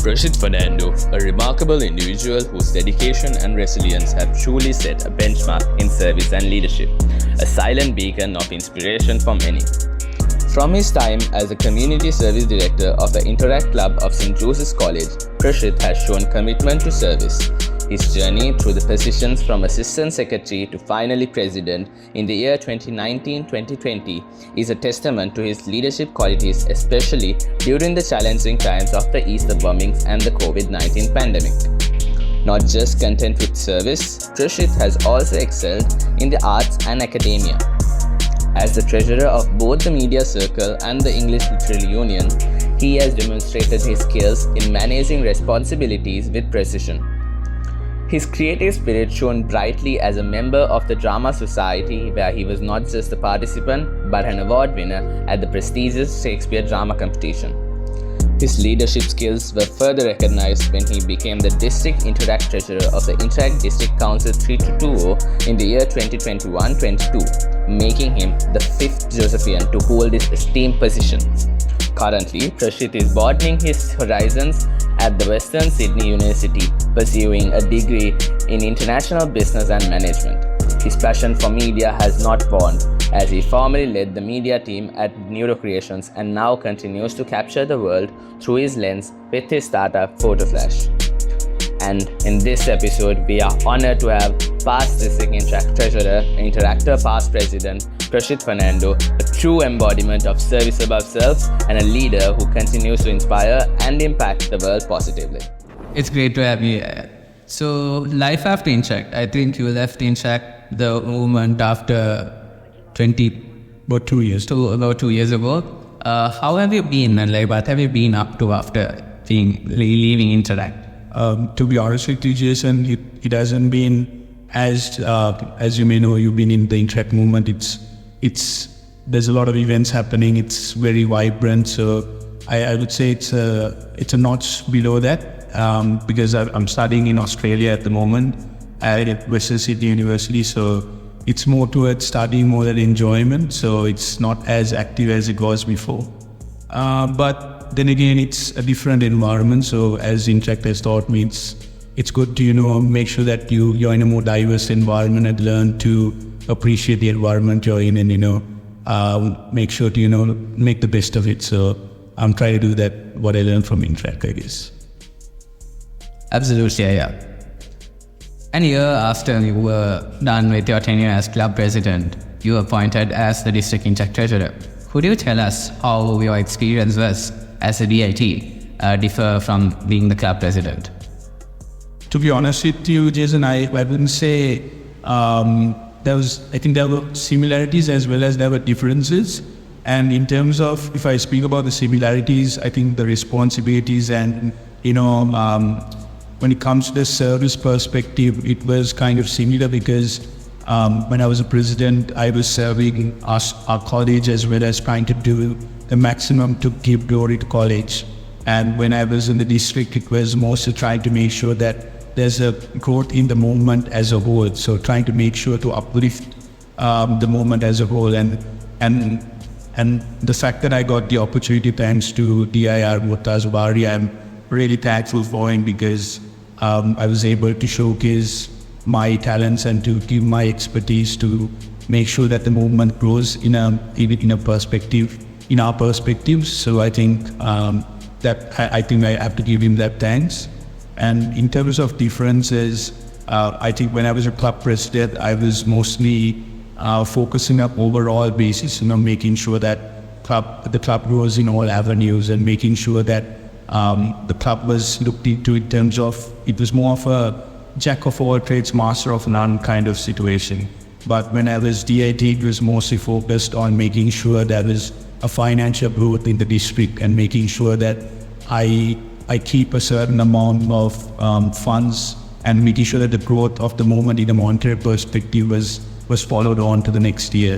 Prashith Fernando, a remarkable individual whose dedication and resilience have truly set a benchmark in service and leadership, a silent beacon of inspiration for many. From his time as a community service director of the Interact Club of St. Joseph's College, Prashith has shown commitment to service. His journey through the positions from Assistant Secretary to finally President in the year 2019-2020 is a testament to his leadership qualities, especially during the challenging times of the Easter bombings and the COVID-19 pandemic. Not just content with service, Prashith has also excelled in the arts and academia. As the treasurer of both the Media Circle and the English Literary Union, he has demonstrated his skills in managing responsibilities with precision. His creative spirit shone brightly as a member of the Drama Society, where he was not just a participant but an award winner at the prestigious Shakespeare drama competition. His leadership skills were further recognized when he became the District Interact Treasurer of the Interact District Council 3220 in the year 2021-22, making him the fifth Josephian to hold this esteemed position. Currently, Prashith is broadening his horizons at the Western Sydney University, pursuing a degree in International Business and Management. His passion for media has not waned, as he formerly led the media team at Neurocreations and now continues to capture the world through his lens with his startup PhotoFlash. And in this episode, we are honored to have past District Interact Treasurer, Interactor past President, Prashith Fernando, a true embodiment of service above self and a leader who continues to inspire and impact the world positively. It's great to have you here. So, life after Interact. I think you left Interact, the movement, after about 2 years ago. How have you been, and what have you been up to after leaving Interact? To be honest with you, Jezon, it hasn't been as you may know, you've been in the Interact movement. There's a lot of events happening. It's very vibrant. So I would say it's a notch below that, because I'm studying in Australia at the moment at Western Sydney University. So it's more towards studying more than enjoyment. So it's not as active as it was before. But then again, it's a different environment. So as Interact has taught me, it's good to make sure that you're in a more diverse environment and learn to appreciate the environment you're in, and make sure to make the best of it. So I'm trying to do that, what I learned from Interact, I guess. Absolutely, yeah. And a year after you were done with your tenure as club president, you were appointed as the District Interact Treasurer. Could you tell us how your experience was as a DIT differ from being the club president? To be honest with you, Jezon, I wouldn't say I think there were similarities as well as there were differences. And in terms of, if I speak about the similarities, I think the responsibilities and, when it comes to the service perspective, it was kind of similar because when I was a president, I was serving our college as well as trying to do the maximum to give glory to college. And when I was in the district, it was mostly trying to make sure that there's a growth in the movement as a whole. So trying to make sure to uplift the movement as a whole. And the fact that I got the opportunity thanks to DIR Murtaz, I'm really thankful for him, because I was able to showcase my talents and to give my expertise to make sure that the movement grows in our perspective. So I think I think I have to give him that thanks. And in terms of differences, I think when I was a club president, I was mostly focusing on overall basis, making sure that the club grows in all avenues, and making sure that the club was looked into in terms of, it was more of a jack of all trades, master of none kind of situation. But when I was DIT, it was mostly focused on making sure there was a financial growth in the district, and making sure that I keep a certain amount of funds, and making sure that the growth of the movement in a monetary perspective was followed on to the next year.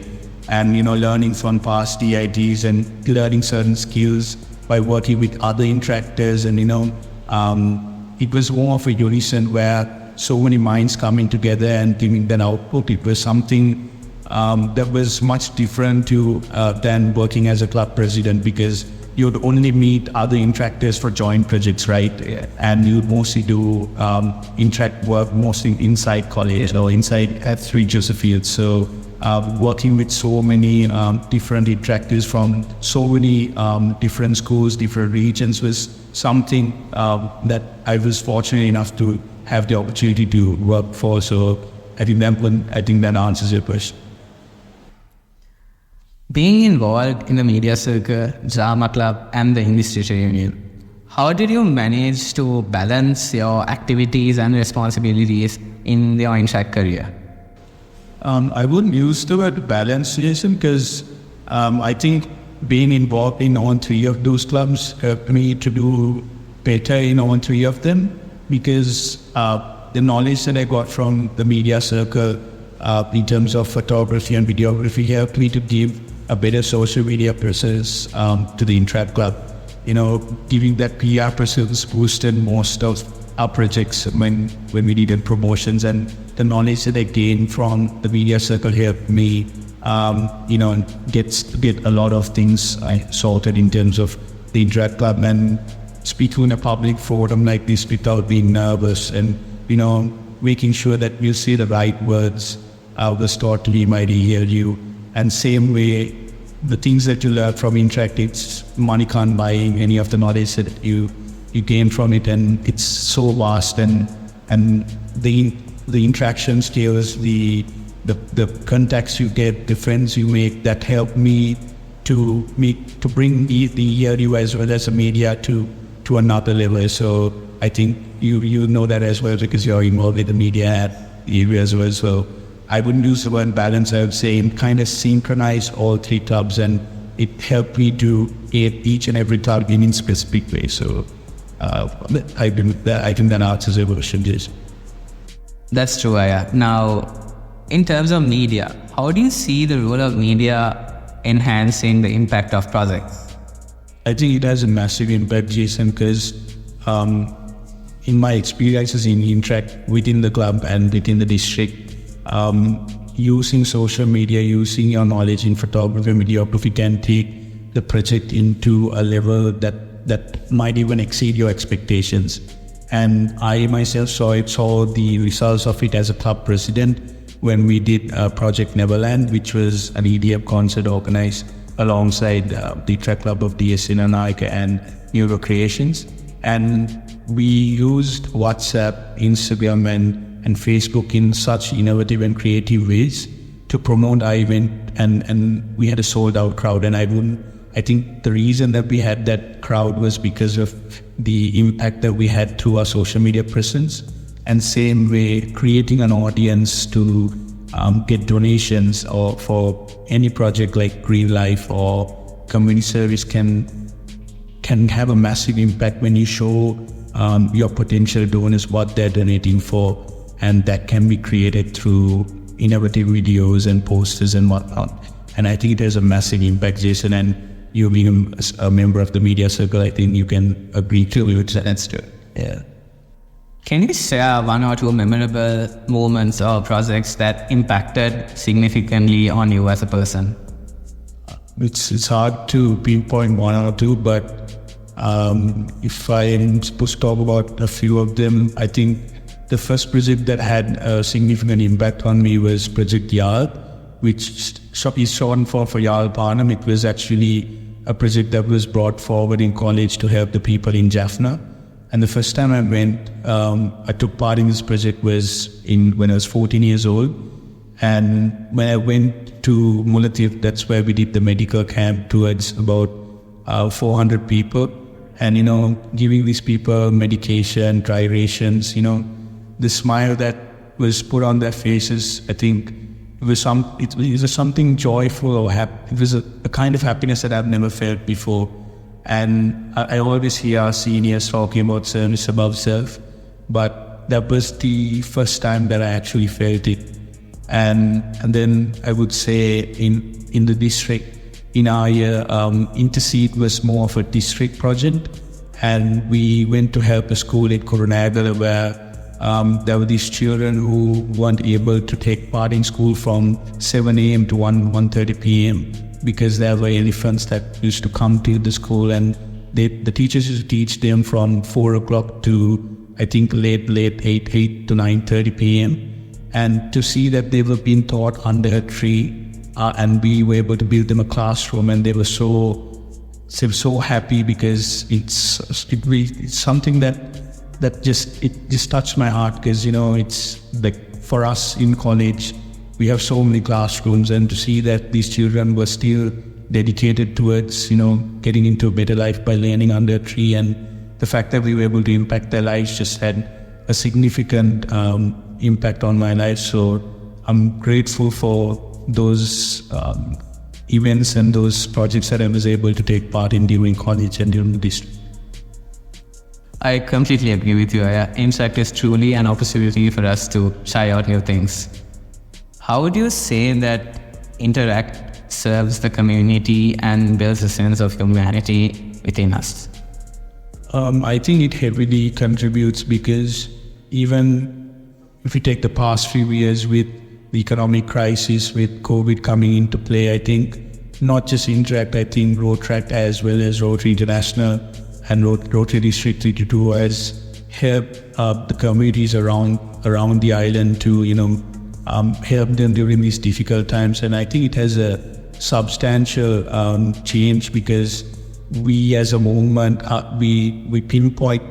And learning from past DITs and learning certain skills by working with other interactors, and it was more of a unison where so many minds coming together and giving that output. It was something that was much different than working as a club president, because you'd only meet other interactors for joint projects, right? Yeah. And you'd mostly do interact work mostly inside college or inside at 3 Joseph Fields. So working with so many different interactors from so many different schools, different regions was something that I was fortunate enough to have the opportunity to work for. So I think that answers your question. Being involved in the media circle, drama club, and the English literature union, how did you manage to balance your activities and responsibilities in your Interact career? I wouldn't use the word balance, Jason, because I think being involved in all 3 of those clubs helped me to do better in all 3 of them, because the knowledge that I got from the media circle in terms of photography and videography helped me to give a better social media presence to the Interact Club. Giving that PR presence boosted most of our projects when we needed promotions, and the knowledge that I gained from the media circle helped me, get a lot of things sorted in terms of the Interact Club, and speaking in a public forum like this without being nervous, and making sure that you say the right words, the story might hear you. And same way, the things that you learn from Interact, it's money can't buy any of the knowledge that you gain from it, and it's so vast, and the interaction skills, the contacts you get, the friends you make, that help me to bring the ERU as well as the media to another level. So I think you know that as well, because you're involved with the media area as well. So I wouldn't use the word balance. I would say kind of synchronize all 3 clubs, and it helped me to aid each and every club in a specific way. So I think that answers your question, Jason. That's true, Aya. Now, in terms of media, how do you see the role of media enhancing the impact of projects? I think it has a massive impact, Jason, because in my experiences in Interact within the club and within the district, using social media, using your knowledge in photography and videography can take the project into a level that might even exceed your expectations. And I myself saw the results of it as a club president when we did Project Neverland, which was an EDM concert organized alongside the Track Club of DSN and Neuro Creations. And we used WhatsApp, Instagram, and Facebook in such innovative and creative ways to promote our event, and we had a sold out crowd. And I think the reason that we had that crowd was because of the impact that we had through our social media presence, and same way creating an audience to get donations or for any project like Green Life or community service can have a massive impact when you show your potential donors what they're donating for, and that can be created through innovative videos and posters and whatnot. And I think it has a massive impact, Jason, and you being a member of the media circle, I think you can agree to it. That's true. Yeah. Can you share 1 or 2 memorable moments or projects that impacted significantly on you as a person? It's hard to pinpoint 1 or 2, but if I am supposed to talk about a few of them, I think the first project that had a significant impact on me was Project Yal, which is short for Yal Parnam. It was actually a project that was brought forward in college to help the people in Jaffna. And the first time I went, I took part in this project was when I was 14 years old. And when I went to Mulatif, that's where we did the medical camp towards about 400 people. And, giving these people medication, dry rations, the smile that was put on their faces, I think it was something joyful or happy. It was a kind of happiness that I've never felt before. And I always hear our seniors talking about service above self, but that was the first time that I actually felt it. And then I would say in the district, in our year, Interseed was more of a district project, and we went to help a school in Coronado where there were these children who weren't able to take part in school from 7 a.m. to 1:30 p.m. because there were elephants that used to come to the school, and the teachers used to teach them from 4 o'clock to, I think, late 8 to 9:30 p.m. And to see that they were being taught under a tree, and we were able to build them a classroom, and they were so happy, because it's something that just touched my heart, because it's like, for us in college we have so many classrooms, and to see that these children were still dedicated towards getting into a better life by learning under a tree, and the fact that we were able to impact their lives just had a significant impact on my life. So I'm grateful for those events and those projects that I was able to take part in during college and during the district. I completely agree with you. Interact is truly an opportunity for us to try out new things. How would you say that Interact serves the community and builds a sense of humanity within us? I think it heavily contributes, because even if we take the past few years with the economic crisis, with COVID coming into play, I think not just Interact, I think Retrocast as well as Rotary International and Rotary District 32 has helped the communities around the island to help them during these difficult times. And I think it has a substantial change, because we as a movement we pinpoint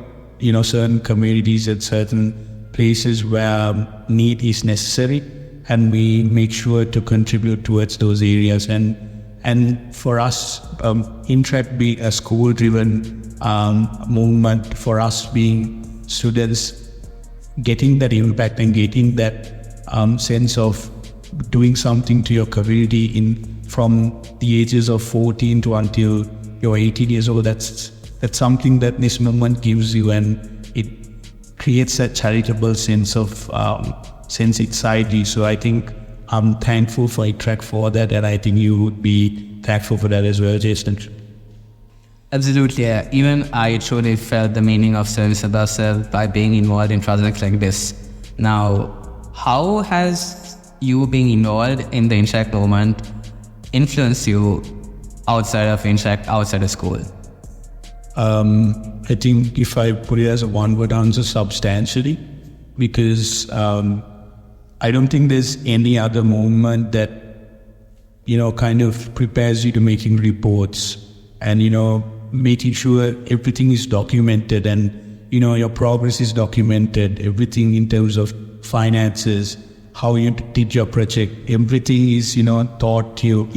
certain communities at certain places where need is necessary, and we make sure to contribute towards those areas. And for us, Interact being a school-driven movement, for us being students, getting that impact and getting that sense of doing something to your community from the ages of 14 to until you're 18 years old, that's something that this movement gives you, and it creates that charitable sense inside you. So I think I'm thankful for Interact for that, and I think you would be thankful for that as well, Jezon. Absolutely. Yeah. Even I truly felt the meaning of service above self by being involved in projects like this. Now, how has you being involved in the Interact movement influenced you outside of Interact, outside of school? I think if I put it as a one-word answer, substantially, because I don't think there's any other movement that kind of prepares you to making reports and making sure everything is documented, and your progress is documented, everything in terms of finances, how you did your project, everything is taught to you.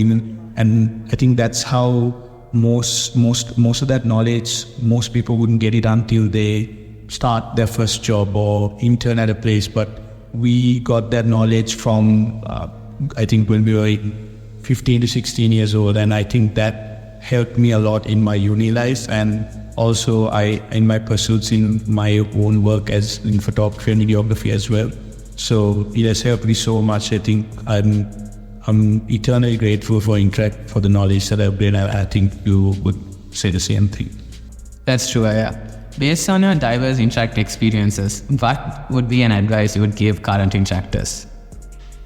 And I think that's how most of that knowledge, most people wouldn't get it until they start their first job or intern at a place. But we got that knowledge from I think when we were 15 to 16 years old, and I think that helped me a lot in my uni life, and also in my pursuits in my own work as in photography and videography as well. So it has helped me so much. I think I'm eternally grateful for Interact, for the knowledge that I've gained. I think you would say the same thing. That's true, yeah. Based on your diverse Interact experiences, what would be an advice you would give current Interactors?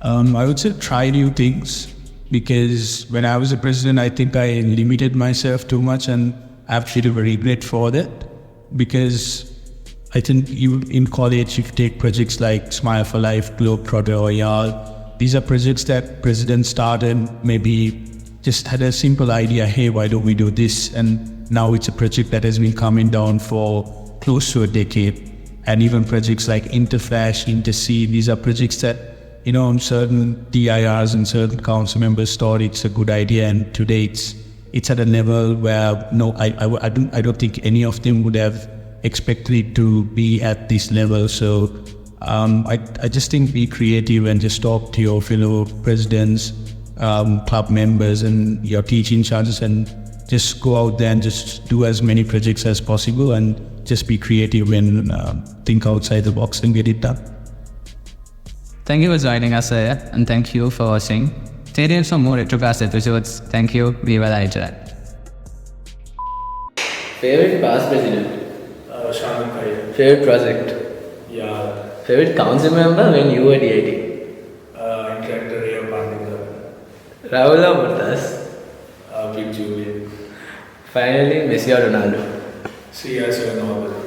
I would say try new things, because when I was a president, I think I limited myself too much, and I actually regret for that, because I think in college, you take projects like Smile for Life, Globetrotter, or YAL. These are projects that presidents started, maybe just had a simple idea, hey, why don't we do this? And now it's a project that has been coming down for close to a decade. And even projects like Interflash, Interseed, these are projects that, certain DIRs and certain council members thought it's a good idea, and today it's at a level where I don't think any of them would have expected it to be at this level. So I just think be creative and just talk to your fellow presidents, club members, and your teaching charges, and just go out there and just do as many projects as possible, and just be creative and think outside the box and get it done. Thank you for joining us, and thank you for watching. Stay tuned for more Retrocast episodes. Thank you. Be well, Interact. Favorite past president? Shaman Kaya. Favorite project? Yeah. Favorite council member when you were DIT? Instructor Ria Pandita. Rahul or Murtas? Big Julian. Finally, Messi or Ronaldo? CR7 all the